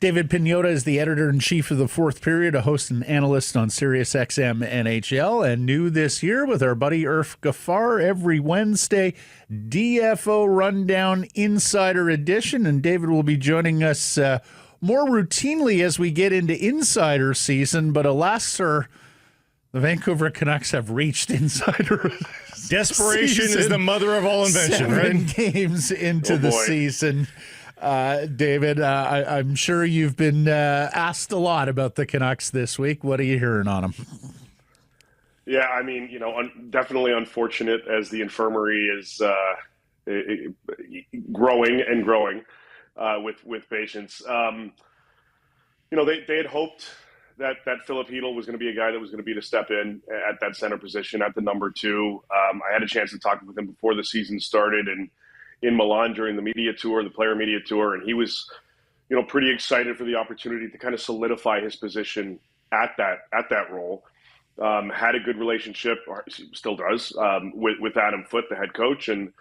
David Pagnotta is the editor-in-chief of the Fourth Period, a host and analyst on SiriusXM NHL, and new this year with our buddy Irf Ghaffar every Wednesday, DFO Rundown Insider Edition. And David will be joining us more routinely as we get into insider season, but alas, sir, the Vancouver Canucks have reached insider Desperation season. is the mother of all invention, 7 right? games into the season. David, I'm sure you've been asked a lot about the Canucks this week. What are you hearing on them? Yeah, I mean, definitely unfortunate as the infirmary is growing and growing with patients. They had hoped that Philip Hedl was going to be a guy that was going to be to step in at that center position at the number 2. I had a chance to talk with him before the season started and in Milan during the media tour, the player media tour, and he was, pretty excited for the opportunity to kind of solidify his position at that role. Had a good relationship, or still does, with Adam Foote, the head coach, and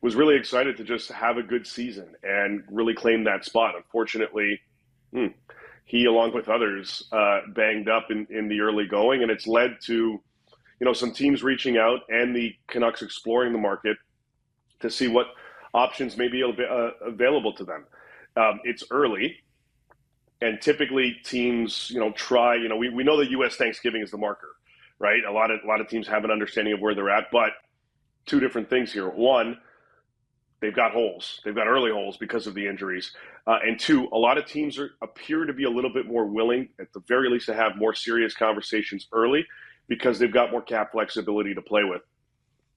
was really excited to just have a good season and really claim that spot. Unfortunately, he, along with others, banged up in the early going, and it's led to, some teams reaching out and the Canucks exploring the market to see what options may be available to them. It's early, and typically teams, try. We know that U.S. Thanksgiving is the marker, right? A lot of teams have an understanding of where they're at, but two different things here. One, they've got holes. They've got early holes because of the injuries. And two, a lot of teams appear to be a little bit more willing, at the very least, to have more serious conversations early because they've got more cap flexibility to play with,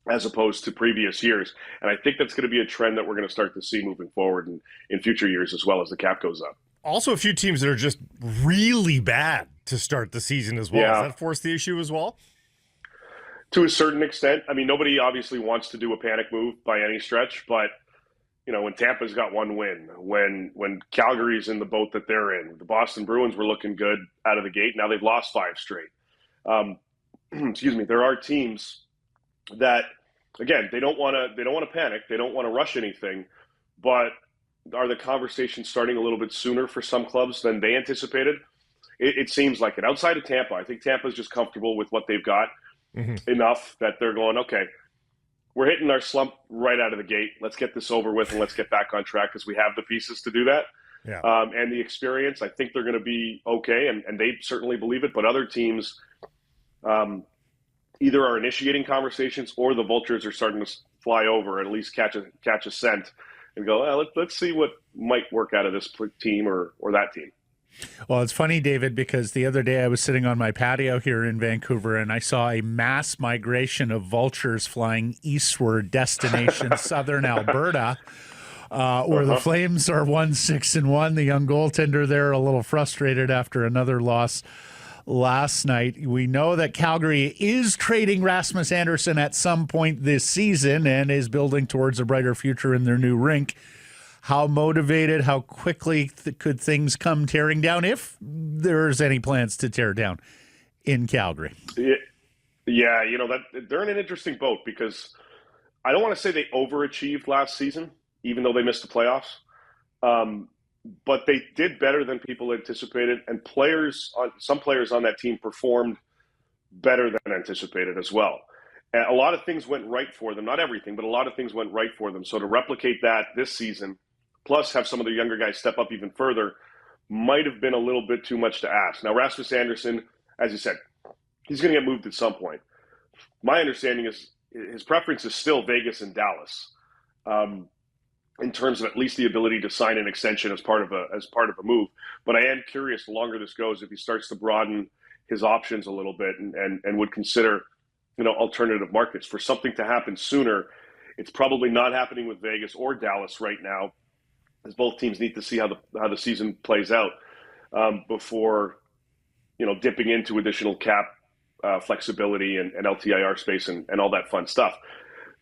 as opposed to previous years. And I think that's going to be a trend that we're going to start to see moving forward in future years as well as the cap goes up. Also, a few teams that are just really bad to start the season as well. Yeah. Does that force the issue as well? To a certain extent. I mean, nobody obviously wants to do a panic move by any stretch, but when Tampa's got one win, when Calgary's in the boat that they're in, the Boston Bruins were looking good out of the gate. Now they've lost 5 straight. Excuse me. There are teams that, again, they don't want to panic. They don't want to rush anything, but are the conversations starting a little bit sooner for some clubs than they anticipated? It seems like it. Outside of Tampa, I think Tampa's just comfortable with what they've got enough that they're going, okay, we're hitting our slump right out of the gate. Let's get this over with and let's get back on track because we have the pieces to do that. Yeah. And the experience, I think they're going to be okay, and they certainly believe it. But other teams either are initiating conversations or the vultures are starting to fly over, at least catch a scent and go, let's see what might work out of this team or that team. Well, it's funny, David, because the other day I was sitting on my patio here in Vancouver and I saw a mass migration of vultures flying eastward, destination southern Alberta, where the Flames are 1-6-1. The young goaltender there a little frustrated after another loss last night. We know that Calgary is trading Rasmus Andersson at some point this season and is building towards a brighter future in their new rink. How motivated, how quickly could things come tearing down, if there's any plans to tear down in Calgary? Yeah, that they're in an interesting boat because I don't want to say they overachieved last season, even though they missed the playoffs. But they did better than people anticipated, and some players on that team performed better than anticipated as well. And a lot of things went right for them. Not everything, but a lot of things went right for them. So to replicate that this season, plus have some of the younger guys step up even further, might have been a little bit too much to ask. Now, Rasmus Andersson, as you said, he's going to get moved at some point. My understanding is his preference is still Vegas and Dallas, in terms of at least the ability to sign an extension as part of a move. But I am curious, the longer this goes, if he starts to broaden his options a little bit and would consider, alternative markets. For something to happen sooner, it's probably not happening with Vegas or Dallas right now, as both teams need to see how the season plays out before, dipping into additional cap flexibility and LTIR space and all that fun stuff.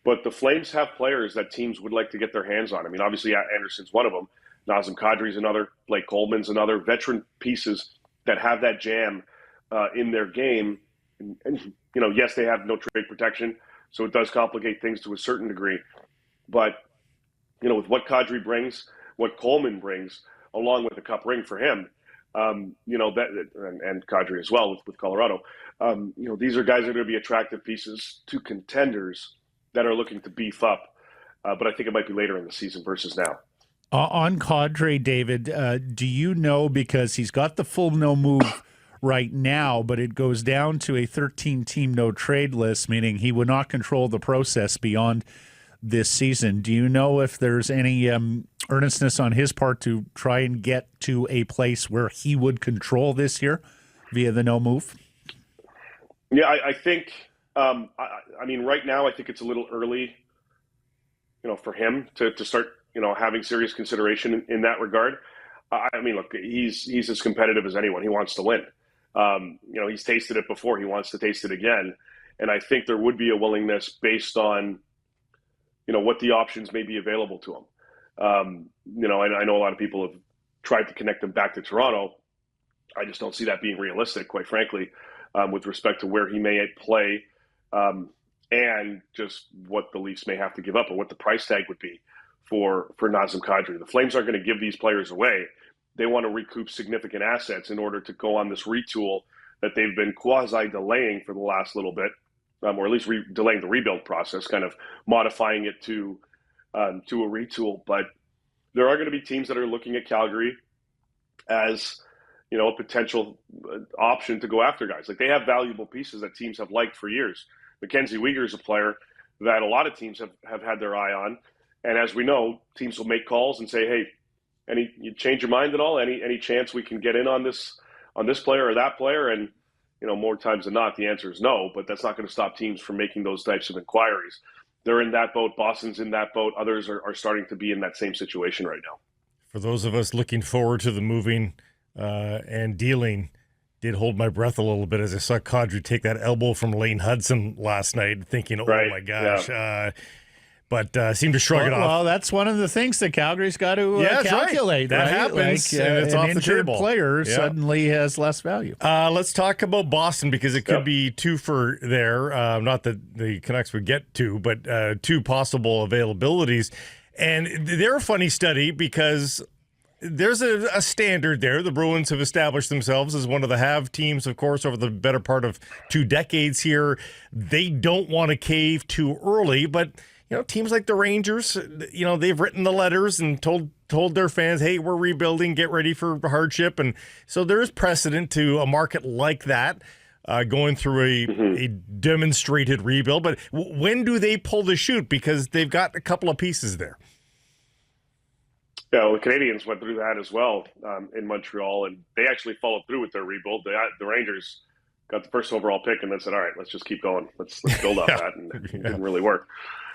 But the Flames have players that teams would like to get their hands on. I mean, obviously Anderson's one of them. Nazem Kadri's another. Blake Coleman's another. Veteran pieces that have that jam in their game. And yes, they have no trade protection, so it does complicate things to a certain degree. But, with what Kadri brings, what Coleman brings, along with a cup ring for him. That and Kadri as well with Colorado. These are guys that are going to be attractive pieces to contenders that are looking to beef up. But I think it might be later in the season versus now. On Kadri, David, do you know, because he's got the full no move right now, but it goes down to a 13-team no-trade list, meaning he would not control the process beyond this season. Do you know if there's any earnestness on his part to try and get to a place where he would control this year via the no move? Yeah, I think, right now I think it's a little early, for him to start, having serious consideration in that regard. Look, he's as competitive as anyone. He wants to win. He's tasted it before. He wants to taste it again. And I think there would be a willingness based on, what the options may be available to him. I know a lot of people have tried to connect him back to Toronto. I just don't see that being realistic, quite frankly, with respect to where he may play and just what the Leafs may have to give up or what the price tag would be for Nazem Kadri. The Flames aren't going to give these players away. They want to recoup significant assets in order to go on this retool that they've been quasi-delaying for the last little bit, or at least delaying the rebuild process, kind of modifying it to a retool. But there are going to be teams that are looking at Calgary as, a potential option to go after guys. Like, they have valuable pieces that teams have liked for years. Mackenzie Weegar is a player that a lot of teams have had their eye on. And as we know, teams will make calls and say, hey, you change your mind at all? Any chance we can get in on this player or that player? And, more times than not, the answer is no, but that's not going to stop teams from making those types of inquiries. They're in that boat. Boston's in that boat. Others are starting to be in that same situation right now. For those of us looking forward to the moving and dealing, did hold my breath a little bit as I saw Kadri take that elbow from Lane Hudson last night, thinking, oh, my gosh. Yeah. But seemed to shrug it off. Well, that's one of the things that Calgary's got to calculate. Right. That happens, and it's off the table. Player suddenly has less value. Let's talk about Boston, because it could be two for there. Not that the Canucks would get two, but two possible availabilities. And they're a funny study because there's a standard there. The Bruins have established themselves as one of the have teams, of course, over the better part of 2 decades here. They don't want to cave too early, but teams like the Rangers, they've written the letters and told their fans, hey, we're rebuilding, get ready for hardship. And so there is precedent to a market like that going through a demonstrated rebuild. But when do they pull the chute? Because they've got a couple of pieces there. Yeah, well, the Canadians went through that as well in Montreal, and they actually followed through with their rebuild. The Rangers got the first overall pick and then said, all right, let's just keep going. Let's build off that. And it didn't really work.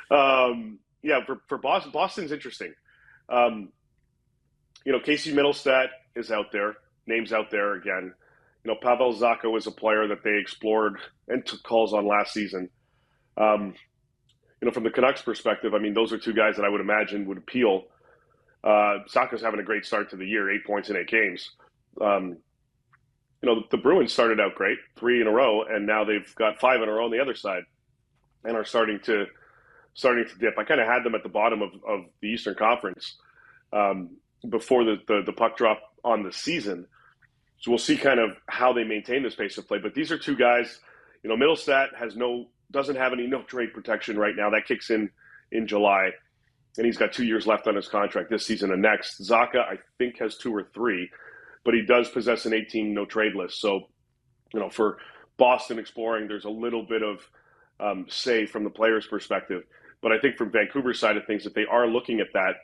For Boston, Boston's interesting. Casey Middlestat is out there, names out there again. Pavel Zacha was a player that they explored and took calls on last season. From the Canucks perspective, those are two guys that I would imagine would appeal. Zacha's having a great start to the year, 8 points in 8 games. The Bruins started out great, 3 in a row, and now they've got 5 in a row on the other side and are starting to dip. I kind of had them at the bottom of the Eastern Conference before the puck drop on the season. So we'll see kind of how they maintain this pace of play. But these are two guys, Middlestat doesn't have any no trade protection right now. That kicks in July. And he's got 2 years left on his contract this season and next. Zacha, I think, has 2 or 3, but he does possess an 18 no trade list. So, for Boston exploring, there's a little bit of say from the player's perspective. But I think from Vancouver's side of things, if they are looking at that,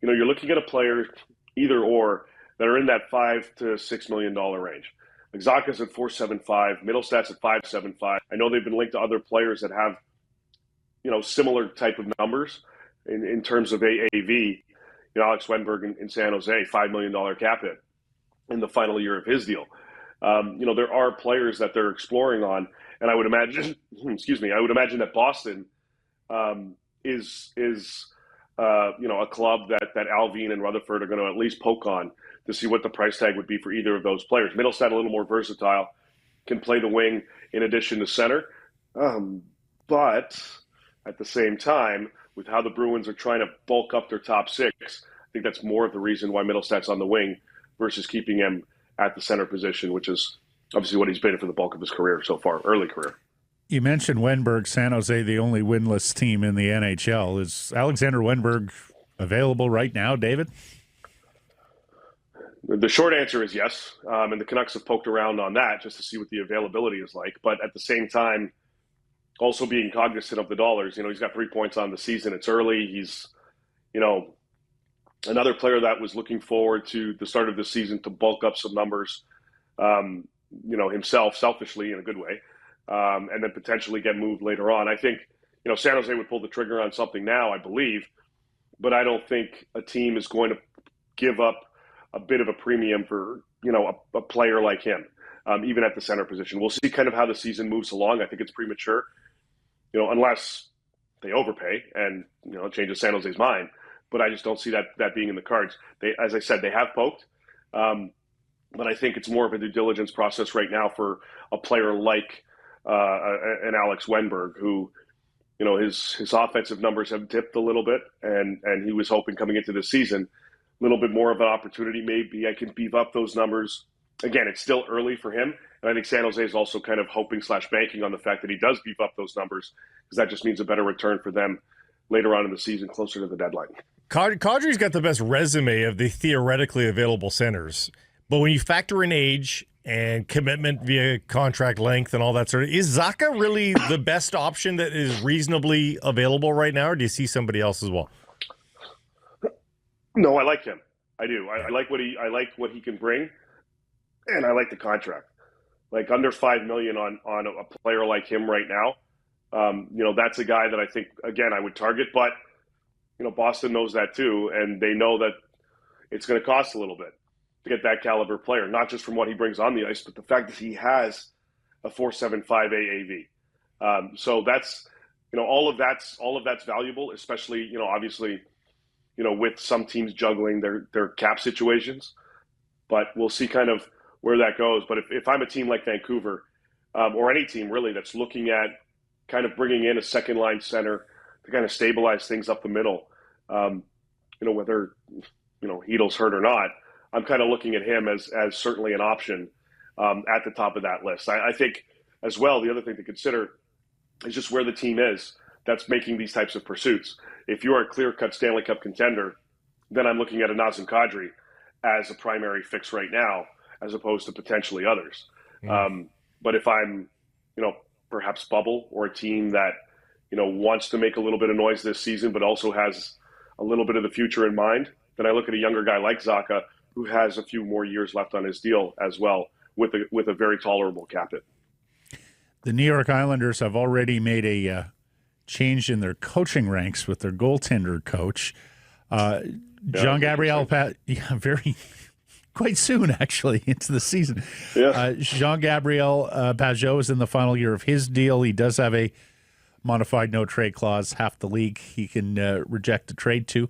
you're looking at a player either or that are in that $5 to $6 million range. Like Zacha's at 4.75, Middlestat's at 5.75. I know they've been linked to other players that have, similar type of numbers in terms of AAV. Alex Wennberg in San Jose, $5 million cap hit in the final year of his deal. There are players that they're exploring on, and I would imagine, that Boston is a club that Alvin and Rutherford are going to at least poke on to see what the price tag would be for either of those players. Middlestat a little more versatile, can play the wing in addition to center, but at the same time, with how the Bruins are trying to bulk up their top 6, think that's more of the reason why Middlestats on the wing versus keeping him at the center position, which is obviously what he's been for the bulk of his career so far, early career. You mentioned Wennberg, San Jose, the only winless team in the NHL. Is Alexander Wennberg available right now, David? The short answer is yes, and the Canucks have poked around on that just to see what the availability is like. But at the same time, also being cognizant of the dollars. He's got 3 points on the season. It's early. He's, another player that was looking forward to the start of the season to bulk up some numbers, himself, selfishly in a good way. And then potentially get moved later on. I think, San Jose would pull the trigger on something now, I believe, but I don't think a team is going to give up a bit of a premium for, a player like him, even at the center position. We'll see kind of how the season moves along. I think it's premature, unless they overpay and, it changes San Jose's mind. But I just don't see that being in the cards. As I said, they have poked. But I think it's more of a due diligence process right now for a player like and Alex Wennberg, who, his offensive numbers have dipped a little bit, and he was hoping coming into the season, a little bit more of an opportunity. Maybe I can beef up those numbers. Again, it's still early for him, and I think San Jose is also kind of hoping / banking on the fact that he does beef up those numbers, because that just means a better return for them later on in the season, closer to the deadline. Kadri's got the best resume of the theoretically available centers, but when you factor in age and commitment via contract length and all that sort of, is Zacha really the best option that is reasonably available right now, or do you see somebody else as well? No, I like him. I do. I like what he can bring, and I like the contract. Like under $5 million on a player like him right now. That's a guy that I think, again, I would target, but Boston knows that too, and they know that it's going to cost a little bit to get that caliber player, not just from what he brings on the ice, but the fact that he has a 4.75 AAV. So that's, all of that's valuable, especially, obviously, with some teams juggling their cap situations. But we'll see kind of where that goes. But if I'm a team like Vancouver, or any team really that's looking at kind of bringing in a second line center to kind of stabilize things up the middle, whether, Heedle's hurt or not, I'm kind of looking at him as certainly an option at the top of that list. I think as well, the other thing to consider is just where the team is that's making these types of pursuits. If you're a clear-cut Stanley Cup contender, then I'm looking at a Nazem Kadri as a primary fix right now, as opposed to potentially others. But if I'm, perhaps bubble, or a team that, wants to make a little bit of noise this season, but also has a little bit of the future in mind, then I look at a younger guy like Zacha, who has a few more years left on his deal as well, with a very tolerable cap hit. The New York Islanders have already made a change in their coaching ranks with their goaltender coach. Jean-Gabriel quite soon, actually, into the season. Yeah. Jean-Gabriel Pagnotta is in the final year of his deal. He does have a modified no-trade clause, half the league he can reject a trade to.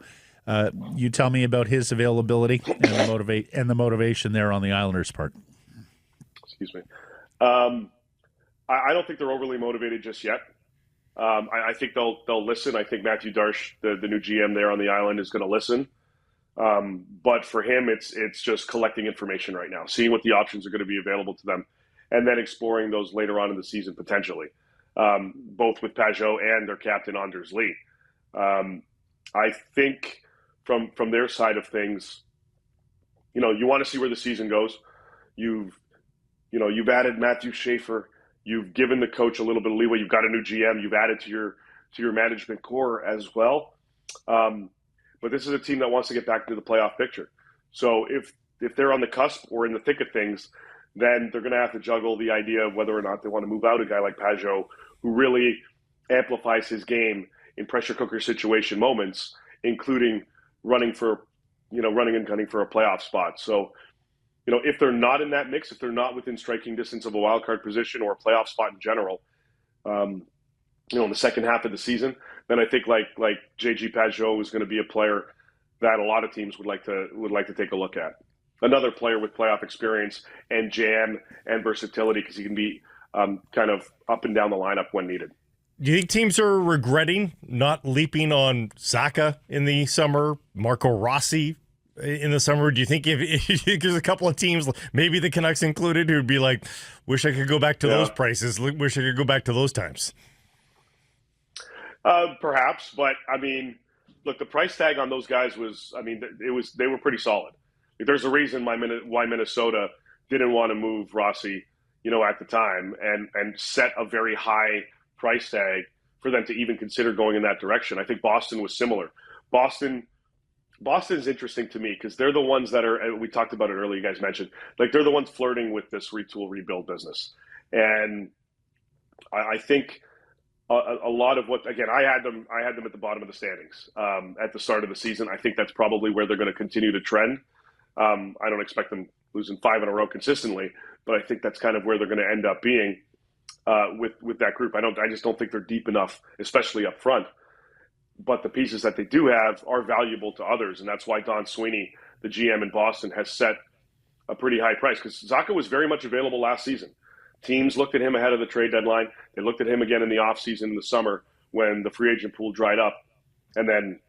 You tell me about his availability and the motivation there on the Islanders' part. Excuse me. I don't think they're overly motivated just yet. I think they'll listen. I think Matthew Darche, the new GM there on the island, is going to listen. But for him, it's just collecting information right now, seeing what the options are going to be available to them, and then exploring those later on in the season potentially, both with Pagnotta and their captain Anders Lee. I think from their side of things, you want to see where the season goes. You've added Matthew Schaefer. You've given the coach a little bit of leeway. You've got a new GM. You've added to your management core as well. But this is a team that wants to get back into the playoff picture. So if they're on the cusp or in the thick of things, then they're going to have to juggle the idea of whether or not they want to move out a guy like Pagnotta, who really amplifies his game in pressure cooker situation moments, including running and gunning for a playoff spot. So, if they're not in that mix, if they're not within striking distance of a wild card position or a playoff spot in general, in the second half of the season, then I think like JG Pagnotta is going to be a player that a lot of teams would like to take a look at. Another player with playoff experience and jam and versatility, because he can be kind of up and down the lineup when needed. Do you think teams are regretting not leaping on Zacha in the summer, Marco Rossi in the summer? Do you think if there's a couple of teams, maybe the Canucks included, who'd be like, wish I could go back to those prices, wish I could go back to those times? Perhaps, but I mean, look, the price tag on those guys was, I mean, they were pretty solid. There's a reason why Minnesota didn't want to move Rossi, at the time and set a very high price tag for them to even consider going in that direction. I think Boston was similar. Boston's interesting to me because they're the ones that are, we talked about it earlier, you guys mentioned, like they're the ones flirting with this retool rebuild business. And I think a lot of what, again, I had them at the bottom of the standings at the start of the season. I think that's probably where they're going to continue to trend. I don't expect them losing 5 in a row consistently, but I think that's kind of where they're going to end up being with that group. I just don't think they're deep enough, especially up front. But the pieces that they do have are valuable to others, and that's why Don Sweeney, the GM in Boston, has set a pretty high price because Zacha was very much available last season. Teams looked at him ahead of the trade deadline. They looked at him again in the offseason in the summer when the free agent pool dried up, and then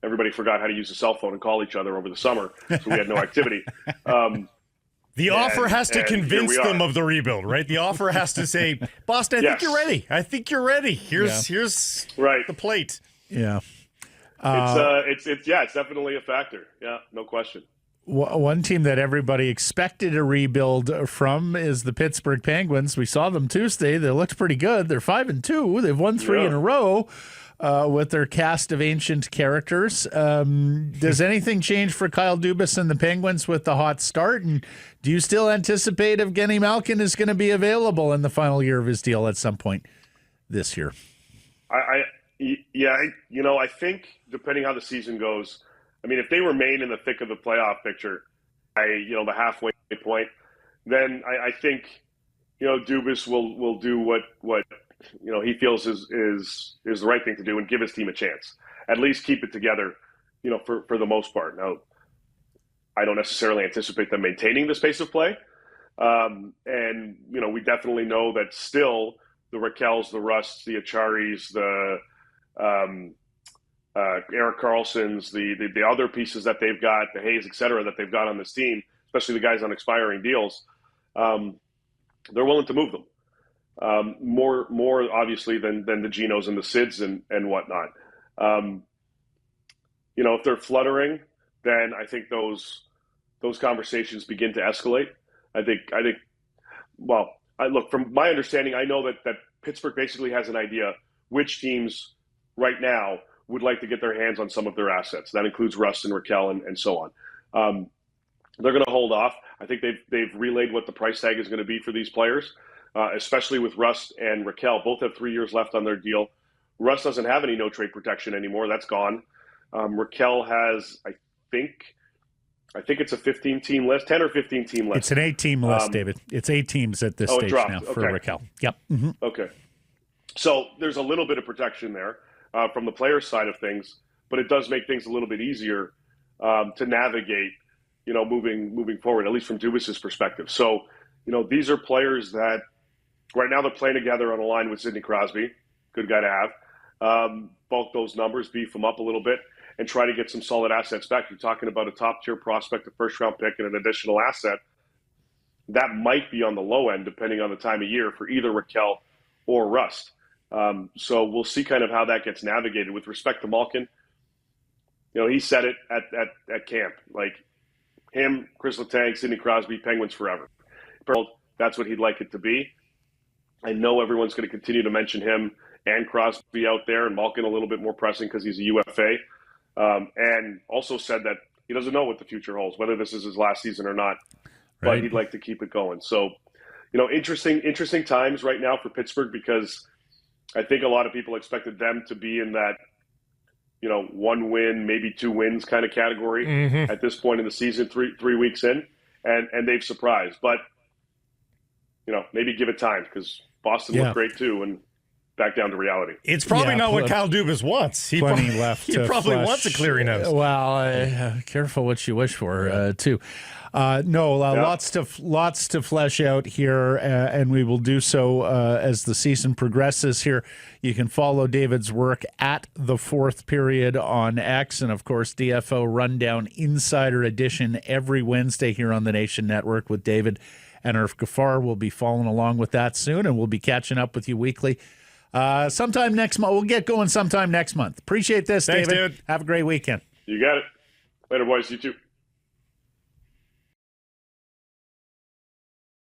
everybody forgot how to use a cell phone and call each other over the summer, so we had no activity. The offer has to convince them of the rebuild, right? The offer has to say, Boston, I think you're ready. I think you're ready. Here's right. the plate. Yeah. It's definitely a factor. Yeah, no question. One team that everybody expected a rebuild from is the Pittsburgh Penguins. We saw them Tuesday. They looked pretty good. They're 5-2. They've won 3 in a row with their cast of ancient characters. Does anything change for Kyle Dubas and the Penguins with the hot start? And do you still anticipate Evgeny Malkin is going to be available in the final year of his deal at some point this year? I think depending how the season goes, I mean, if they remain in the thick of the playoff picture, the halfway point, then I think, Dubas will do what he feels is the right thing to do and give his team a chance. At least keep it together, for the most part. Now, I don't necessarily anticipate them maintaining this pace of play. And, we definitely know that still the Rakels, the Rusts, the Acharis, the Erik Karlssons, the other pieces that they've got, the Hayes, et cetera, that they've got on this team, especially the guys on expiring deals, they're willing to move them. More obviously than the Genos and the Sids and whatnot. If they're fluttering, then I think those conversations begin to escalate. Look, from my understanding, I know that Pittsburgh basically has an idea which teams right now would like to get their hands on some of their assets. That includes Rust and Raquel and so on. They're going to hold off. I think they've relayed what the price tag is going to be for these players, especially with Rust and Raquel. Both have 3 years left on their deal. Rust doesn't have any no-trade protection anymore. That's gone. Raquel has, I think it's a 15-team list, 10 or 15-team list. It's an 8-team list, David. It's 8 teams at this stage now for Raquel. Yep. Mm-hmm. Okay. So there's a little bit of protection there from the player's side of things, but it does make things a little bit easier to navigate, moving forward, at least from Dubas's perspective. So, these are players that right now they're playing together on a line with Sidney Crosby, good guy to have. Bulk those numbers, beef them up a little bit, and try to get some solid assets back. You're talking about a top-tier prospect, a first-round pick, and an additional asset. That might be on the low end, depending on the time of year, for either Raquel or Rust. So we'll see kind of how that gets navigated. With respect to Malkin, he said it at camp. Like, him, Chris Letang, Sidney Crosby, Penguins forever. That's what he'd like it to be. I know everyone's going to continue to mention him and Crosby out there, and Malkin a little bit more pressing because he's a UFA. And also said that he doesn't know what the future holds, whether this is his last season or not, but he'd like to keep it going. So, interesting times right now for Pittsburgh, because I think a lot of people expected them to be in that, 1 win, maybe 2 wins kind of category at this point in the season, three weeks in, and they've surprised. But, maybe give it time, because Boston looked great too, and back down to reality. It's probably not what Kyle Dubas wants. He plenty probably, left. He to probably flesh. wants a clearinghouse. Well, careful what you wish for, too. Lots to flesh out here, and we will do so as the season progresses here. You can follow David's work at The Fourth Period on X, and, of course, DFO Rundown Insider Edition every Wednesday here on the Nation Network with David and Irf Ghaffar. We'll be following along with that soon, and we'll be catching up with you weekly. Sometime next month. We'll get going sometime next month. Appreciate this, Thanks, David. David. Have a great weekend. You got it. Later, boys. You too.